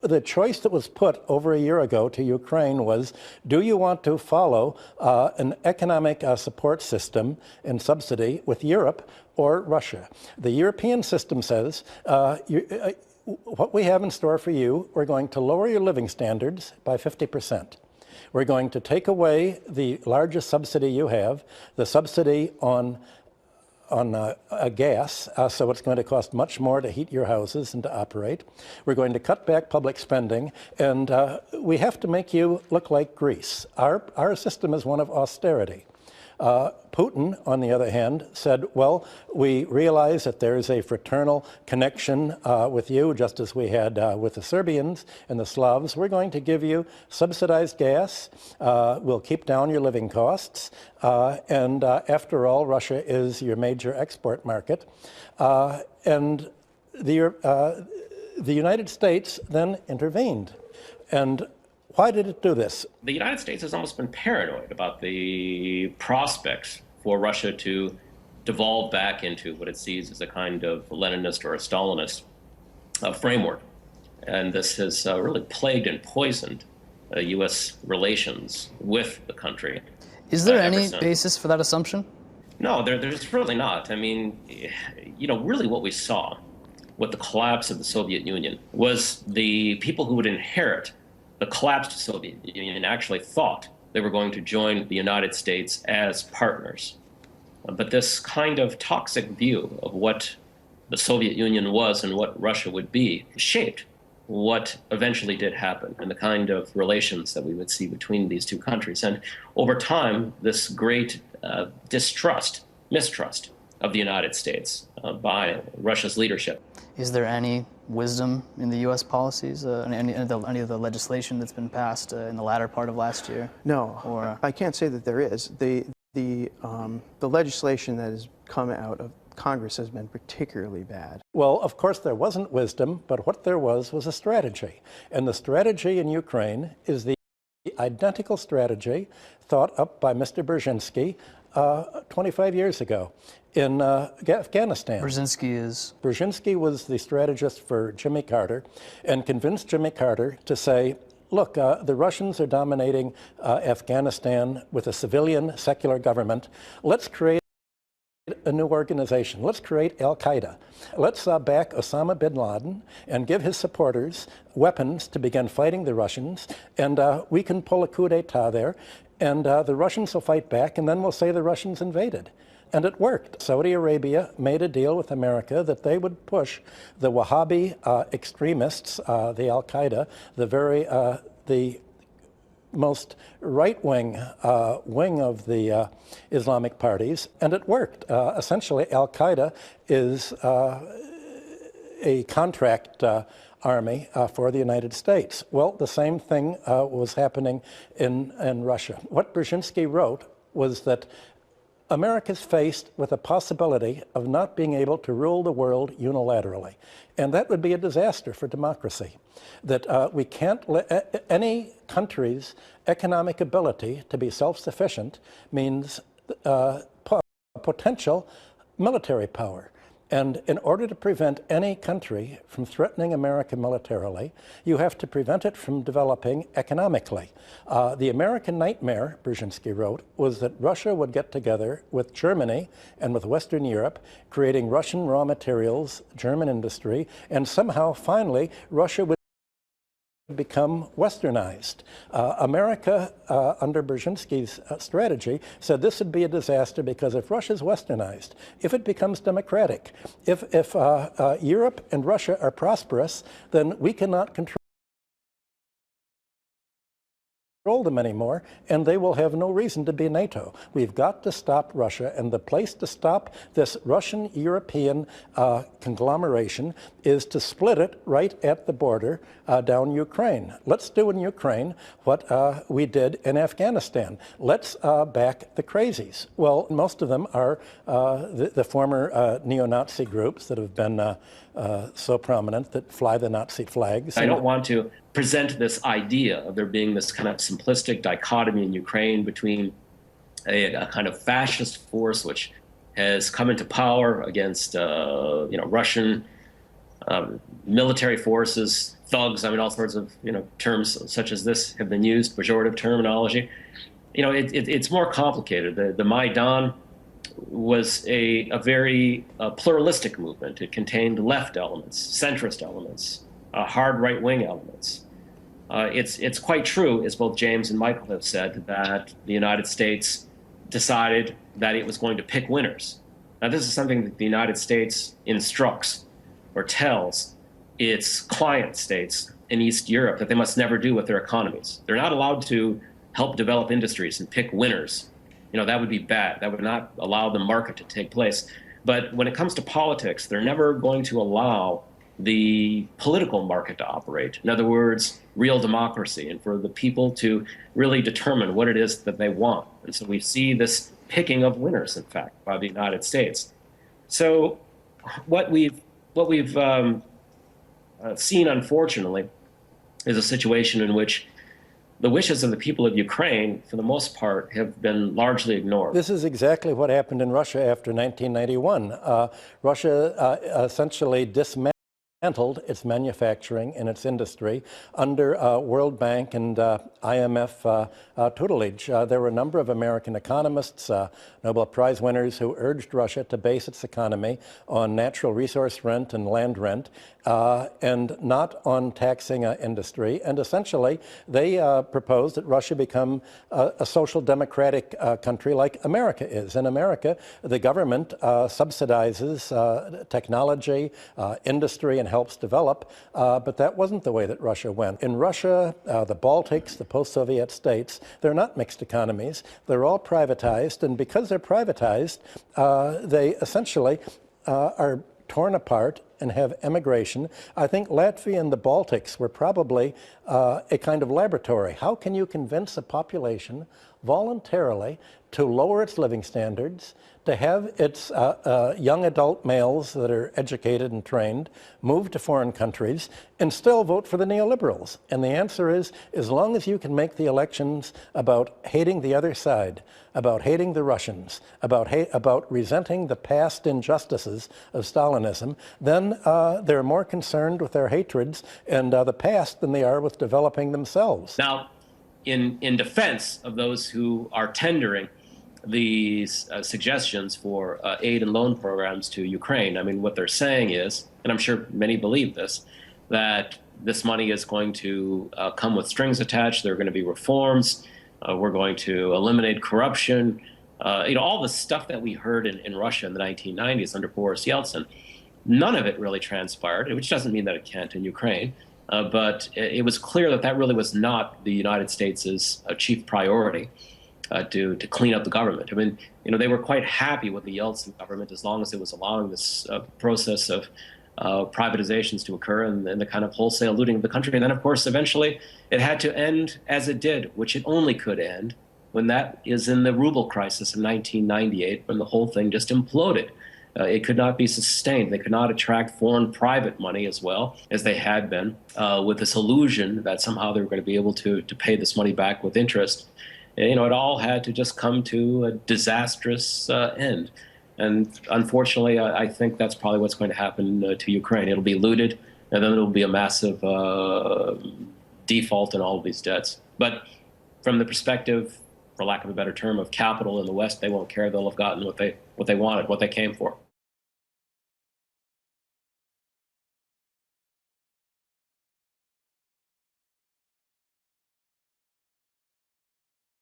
The choice that was put over a year ago to Ukraine was, do you want to follow an economic support system and subsidy with Europe or Russia? The European system says, what we have in store for you, we're going to lower your living standards by 50%. We're going to take away the largest subsidy you have, the subsidy on gas, so it's going to cost much more to heat your houses and to operate. We're going to cut back public spending, and we have to make you look like Greece. Our system is one of austerity. Putin, on the other hand, said, well, we realize that there is a fraternal connection with you, just as we had with the Serbians and the Slavs. We're going to give you subsidized gas. We'll keep down your living costs. And after all, Russia is your major export market. And the United States then intervened. And why did it do this? The United States has almost been paranoid about the prospects for Russia to devolve back into what it sees as a kind of Leninist or a Stalinist framework. And this has really plagued and poisoned U.S. relations with the country. Is there any basis for that assumption? No, there's really not. I mean, really what we saw with the collapse of the Soviet Union was the people who would inherit the collapsed Soviet Union actually thought they were going to join the United States as partners. But this kind of toxic view of what the Soviet Union was and what Russia would be shaped what eventually did happen and the kind of relations that we would see between these two countries. And over time, this great mistrust of the United States by Russia's leadership. Is there any wisdom in the U.S. policies, any of the legislation that's been passed in the latter part of last year? No, I can't say that there is. The legislation that has come out of Congress has been particularly bad. Well, of course, there wasn't wisdom, but what there was a strategy. And the strategy in Ukraine is the identical strategy thought up by Mr. Brzezinski 25 years ago in Afghanistan. Brzezinski was the strategist for Jimmy Carter and convinced Jimmy Carter to say, look, the Russians are dominating Afghanistan with a civilian secular government. Let's create a new organization. Let's create Al-Qaeda. Let's back Osama bin Laden and give his supporters weapons to begin fighting the Russians, and we can pull a coup d'etat there, and the Russians will fight back, and then we'll say the Russians invaded. And it worked. Saudi Arabia made a deal with America that they would push the Wahhabi extremists, the Al-Qaeda, the most right-wing wing of the Islamic parties, and it worked. Essentially, Al-Qaeda is a contract army for the United States. Well, the same thing was happening in Russia. What Brzezinski wrote was that America's faced with a possibility of not being able to rule the world unilaterally. And that would be a disaster for democracy. That we can't let any country's economic ability to be self-sufficient means potential military power. And in order to prevent any country from threatening America militarily, you have to prevent it from developing economically. The American nightmare, Brzezinski wrote, was that Russia would get together with Germany and with Western Europe, creating Russian raw materials, German industry, and somehow, finally, Russia would become westernized. America, under Brzezinski's strategy, said this would be a disaster because if Russia's westernized, if it becomes democratic, if Europe and Russia are prosperous, then we cannot control them anymore, and they will have no reason to be NATO. We've got to stop Russia, and the place to stop this Russian-European conglomeration is to split it right at the border down Ukraine. Let's do in Ukraine what we did in Afghanistan. Let's back the crazies. Well, most of them are the former neo-Nazi groups that have been so prominent that fly the Nazi flags. I don't want to present this idea of there being this kind of simplistic dichotomy in Ukraine between a kind of fascist force which has come into power against Russian military forces, thugs. I mean, all sorts of terms such as this have been used, pejorative terminology. It's more complicated. The Maidan was a very pluralistic movement. It contained left elements, centrist elements, hard right-wing elements. It's quite true, as both James and Michael have said, that the United States decided that it was going to pick winners. Now, this is something that the United States instructs or tells its client states in East Europe that they must never do with their economies. They're not allowed to help develop industries and pick winners. That would be bad. That would not allow the market to take place. But when it comes to politics, they're never going to allow the political market to operate. In other words, real democracy, and for the people to really determine what it is that they want. And so we see this picking of winners, in fact, by the United States. So what we've seen, unfortunately, is a situation in which the wishes of the people of Ukraine, for the most part, have been largely ignored. This is exactly what happened in Russia after 1991. Russia essentially dismantled its manufacturing and its industry under World Bank and IMF tutelage. There were a number of American economists, Nobel Prize winners, who urged Russia to base its economy on natural resource rent and land rent and not on taxing industry. And essentially, they proposed that Russia become a social democratic country like America is. In America, the government subsidizes technology, industry, and helps develop, but that wasn't the way that Russia went. In Russia, the Baltics, the post-Soviet states, they're not mixed economies. They're all privatized, and because they're privatized, they essentially are torn apart and have emigration. I think Latvia and the Baltics were probably a kind of laboratory. How can you convince a population voluntarily to lower its living standards, to have its young adult males that are educated and trained move to foreign countries and still vote for the neoliberals? And the answer is, as long as you can make the elections about hating the other side, about hating the Russians, about resenting the past injustices of Stalinism, then they're more concerned with their hatreds and the past than they are with developing themselves. Now, in defense of those who are tendering these suggestions for aid and loan programs to Ukraine, I mean, what they're saying is, and I'm sure many believe this, that this money is going to come with strings attached. There are going to be reforms. We're going to eliminate corruption. All the stuff that we heard in Russia in the 1990s under Boris Yeltsin, none of it really transpired, which doesn't mean that it can't in Ukraine. But it was clear that that really was not the United States' chief priority to clean up the government. I mean, they were quite happy with the Yeltsin government as long as it was allowing this process of privatizations to occur and the kind of wholesale looting of the country. And then, of course, eventually it had to end as it did, which it only could end when that is in the ruble crisis of 1998, when the whole thing just imploded. It could not be sustained. They could not attract foreign private money as well as they had been, with this illusion that somehow they were going to be able to pay this money back with interest. And, it all had to just come to a disastrous end. And unfortunately, I think that's probably what's going to happen to Ukraine. It'll be looted, and then it'll be a massive default in all of these debts. But from the perspective, for lack of a better term, of capital in the West, they won't care. They'll have gotten what they wanted, what they came for.